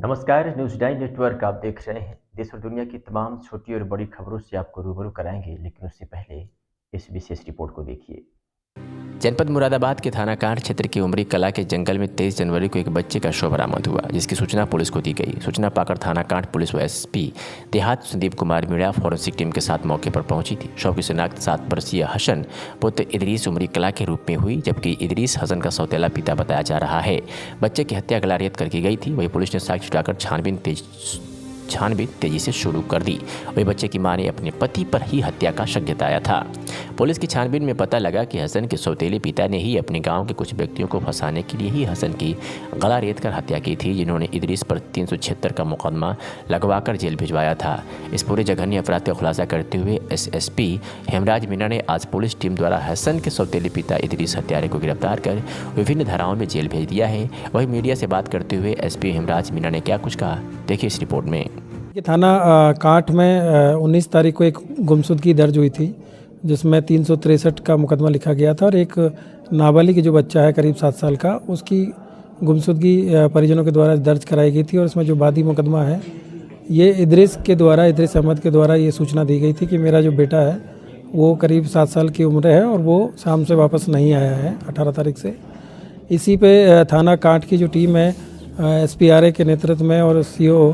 नमस्कार, news 9 network आप देख रहे हैं। देश और दुनिया की तमाम छोटी और बड़ी खबरों से आपको रूबरू कराएंगे, लेकिन उससे पहले इस विशेष रिपोर्ट को देखिए। जनपद मुरादाबाद के थाना कांड क्षेत्र की उमरी कला के जंगल में 23 जनवरी को एक बच्चे का शव बरामद हुआ, जिसकी सूचना पुलिस को दी गई। सूचना पाकर थाना कांड पुलिस व एसपी देहात संदीप कुमार मीणा फॉरेंसिक टीम के साथ मौके पर पहुंची थी। शव की शिनाख्त 7 वर्षीय हसन पुत्र इदरीस उमरी कला के रूप में हुई, जबकि इदरीस हसन का सौतेला पिता बताया जा रहा है। बच्चे की हत्या गलारियत कर की गई थी। वही पुलिस ने साक्ष्य जुटाकर छानबीन तेजी से शुरू कर दी। वही बच्चे की मां ने अपने पति पर ही हत्या का शक जताया था। पुलिस की छानबीन में पता लगा कि हसन के सौतेले पिता ने ही अपने गांव के कुछ व्यक्तियों को फंसाने के लिए ही हसन की गला रेत कर हत्या की थी, जिन्होंने इदरीस पर 376 का मुकदमा लगवाकर जेल भिजवाया था। इस पूरे जघन्य अपराध का खुलासा करते हुए एसएसपी हेमराज मीणा ने आज पुलिस टीम द्वारा हसन के सौतेले पिता इदरीस हत्यारे को गिरफ्तार कर विभिन्न धाराओं में जेल भेज दिया है। वही मीडिया से बात करते हुए एसपी हेमराज मीणा ने क्या कुछ कहा, देखिए इस रिपोर्ट में। थाना कांठ में 19 तारीख को एक गुमशुदगी दर्ज हुई थी, जिसमें 363 का मुकदमा लिखा गया था और एक नाबालिग जो बच्चा है करीब 7 साल का, उसकी गुमशुदगी परिजनों के द्वारा दर्ज कराई गई थी। और इसमें जो वादी मुकदमा है, ये इदरीस अहमद के द्वारा ये सूचना दी गई थी कि मेरा जो बेटा है वो करीब 7 साल की उम्र है और वो शाम से वापस नहीं आया है 18 तारीख से। इसी पे थाना कांठ की जो टीम है SPRA के नेतृत्व में और CO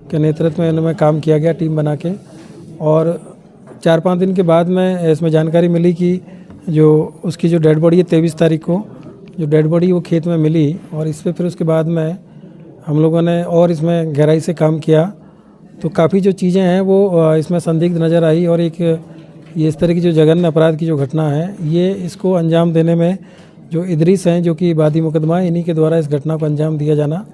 के नेतृत्व में इनमें काम किया गया टीम बना के। और 4-5 दिन के बाद में इसमें जानकारी मिली कि जो उसकी जो डेड बॉडी है 23 तारीख को जो डेड बॉडी वो खेत में मिली। और इस पर फिर उसके बाद में हम लोगों ने और इसमें गहराई से काम किया, तो काफ़ी जो चीज़ें हैं वो इसमें संदिग्ध नज़र आई। और एक ये इस तरह की जो जघन्य अपराध की जो घटना है, ये इसको अंजाम देने में जो इदरीस हैं, जो कि वादी मुकदमा है, इन्हीं के द्वारा इस घटना को अंजाम दिया जाना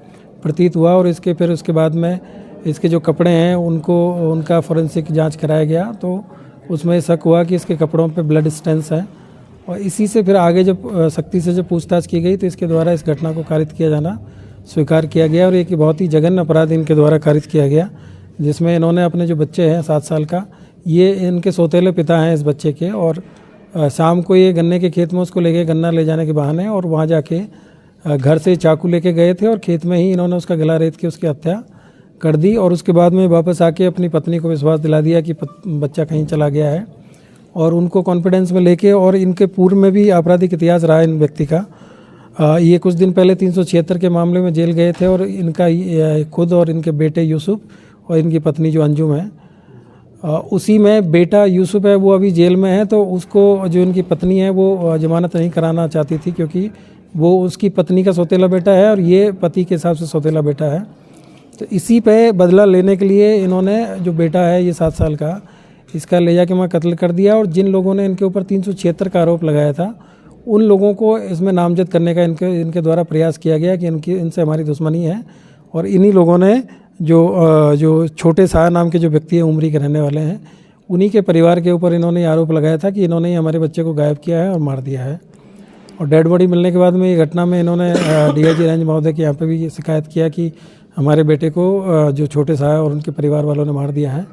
प्रतीत हुआ। और उसके बाद में इसके जो कपड़े हैं उनका फॉरेंसिक जांच कराया गया, तो उसमें शक हुआ कि इसके कपड़ों पे ब्लड स्टेन्स हैं। और इसी से फिर आगे जब सख्ती से जब पूछताछ की गई, तो इसके द्वारा इस घटना को कारित किया जाना स्वीकार किया गया। और एक बहुत ही जघन्य अपराध इनके द्वारा कारित किया गया, जिसमें इन्होंने अपने जो बच्चे हैं 7 साल का, ये इनके सौतेले पिता हैं इस बच्चे के। और शाम को ये गन्ने के खेत में उसको गन्ना ले जाने के बहाने और वहाँ जाके घर से चाकू लेके गए थे और खेत में ही इन्होंने उसका गला रेत के उसकी हत्या कर दी। और उसके बाद में वापस आके अपनी पत्नी को विश्वास दिला दिया कि बच्चा कहीं चला गया है, और उनको कॉन्फिडेंस में लेके। और इनके पूर्व में भी आपराधिक इतिहास रहा इन व्यक्ति का। ये कुछ दिन पहले 376 के मामले में जेल गए थे, और इनका खुद और इनके बेटे यूसुफ और इनकी पत्नी जो अंजुम है, उसी में बेटा यूसुफ है वो अभी जेल में है। तो उसको जो इनकी पत्नी है वो जमानत नहीं कराना चाहती थी, क्योंकि वो उसकी पत्नी का सौतेला बेटा है और ये पति के हिसाब से सौतेला बेटा है। तो इसी पे बदला लेने के लिए इन्होंने जो बेटा है ये 7 साल का, इसका ले जाके वहाँ कत्ल कर दिया। और जिन लोगों ने इनके ऊपर 376 का आरोप लगाया था, उन लोगों को इसमें नामजद करने का इनके द्वारा प्रयास किया गया कि इनसे हमारी दुश्मनी है। और इन्हीं लोगों ने जो छोटे शाह नाम के जो व्यक्ति हैं, उमरी के रहने वाले हैं, उन्हीं के परिवार के ऊपर इन्होंने आरोप लगाया था कि इन्होंने ही हमारे बच्चे को गायब किया है और मार दिया है। और डेड बॉडी मिलने के बाद में ये घटना में इन्होंने DIG रेंज महोदय के यहाँ पे भी शिकायत किया कि हमारे बेटे को जो छोटे साहब और उनके परिवार वालों ने मार दिया है।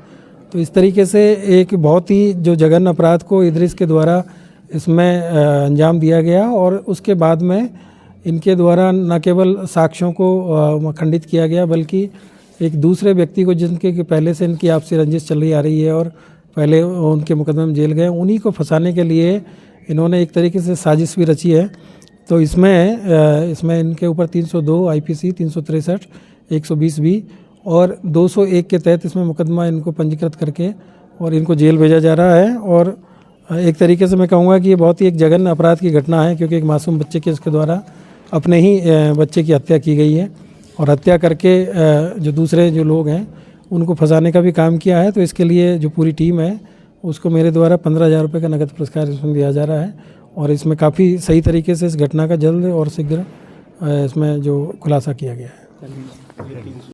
तो इस तरीके से एक बहुत ही जो जघन्य अपराध को इदरीस के द्वारा इसमें अंजाम दिया गया। और उसके बाद में इनके द्वारा न केवल साक्ष्यों को खंडित किया गया, बल्कि एक दूसरे व्यक्ति को जिनके पहले से इनकी आपसी रंजिश चल रही आ रही है और पहले उनके मुकदमे में जेल गए, उन्हीं को फंसाने के लिए इन्होंने एक तरीके से साजिश भी रची है। तो इसमें इनके ऊपर 302 IPC 363 120B और 201 के तहत इसमें मुकदमा इनको पंजीकृत करके और इनको जेल भेजा जा रहा है। और एक तरीके से मैं कहूँगा कि ये बहुत ही एक जघन्य अपराध की घटना है, क्योंकि एक मासूम बच्चे के इसके द्वारा अपने ही बच्चे की हत्या की गई है। और हत्या करके जो दूसरे जो लोग हैं उनको फंसाने का भी काम किया है। तो इसके लिए जो पूरी टीम है उसको मेरे द्वारा 15,000 रुपये का नगद पुरस्कार इसमें दिया जा रहा है। और इसमें काफ़ी सही तरीके से इस घटना का जल्द और शीघ्र इसमें जो खुलासा किया गया है।